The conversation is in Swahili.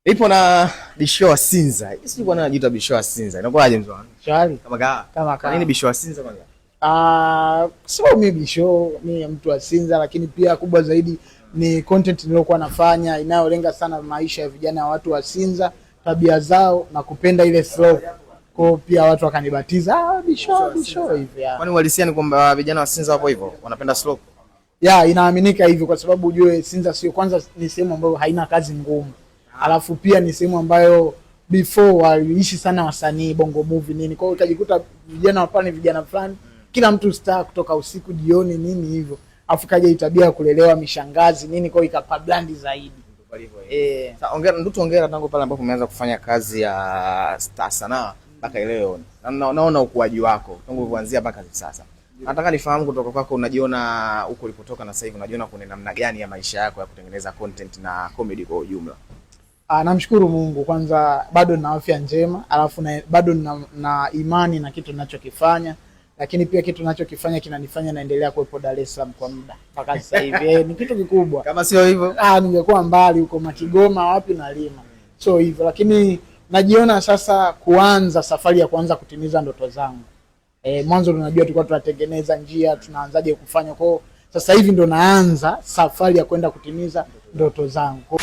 Ipo na Bisho wa Sinza. Sisi bwana anajiita Bisho wa Sinza. Inakuwaje mzee wangu? Shwari. Kama kwa nini Bisho wa Sinza kwanza? Sio mimi Bisho, ni mtu wa Sinza, lakini pia kubwa zaidi ni content niliyokuwa nafanya inayolenga sana maisha ya vijana wa watu wa Sinza, tabia zao na kupenda ile slow. Kwa pia watu wakanibatiza Bisho hivi. Kwani uhalisia ni kwamba vijana wa Sinza wapo hivyo, wanapenda slow? Inaaminika hivyo kwa sababu ujue Sinza sio kwanza ni sehemu ambayo haina kazi ngumu. Alafu pia ni sehemu ambayo before waliishi sana wasanii bongo movie nini. Kwa hiyo utajikuta vijana hapa ni vijana fulani, kila mtu star kutoka usiku jioni nini hivyo. Alafu kaja itabia kulelewa mishangazi nini, kwa hiyo ikapa blandi zaidi. Sasa ongera tangu pale ambapo umeanza kufanya kazi ya star sana mpaka leo. Naona ukuaji wako tangu kuanzia mpaka sasa. Nataka nifahamu kutoka kwako, unajiona huko ulipotoka na sasa hivi unajiona kuna namna gani ya maisha yako ya kutengeneza content na comedy kwa ujumla? Namshukuru Mungu kwanza, bado nina afya njema, alafu bado na imani na kitu ninachokifanya, lakini pia kitu ninachokifanya kinanifanya naendelea kuwepo Dar es Salaam kwa muda mpaka sasa hivi. Ni kitu kikubwa. Kama sio hivyo, ningekuwa mbali huko Makigoma wapi na Lima. So hivyo, lakini najiona sasa kuanza safari ya kuanza kutimiza ndoto zangu. Mwanzo tunajua tulikuwa tunatengeneza njia, tunaanzaje kufanya. Kwa sasa hivi ndo naanza safari ya kwenda kutimiza ndoto zangu.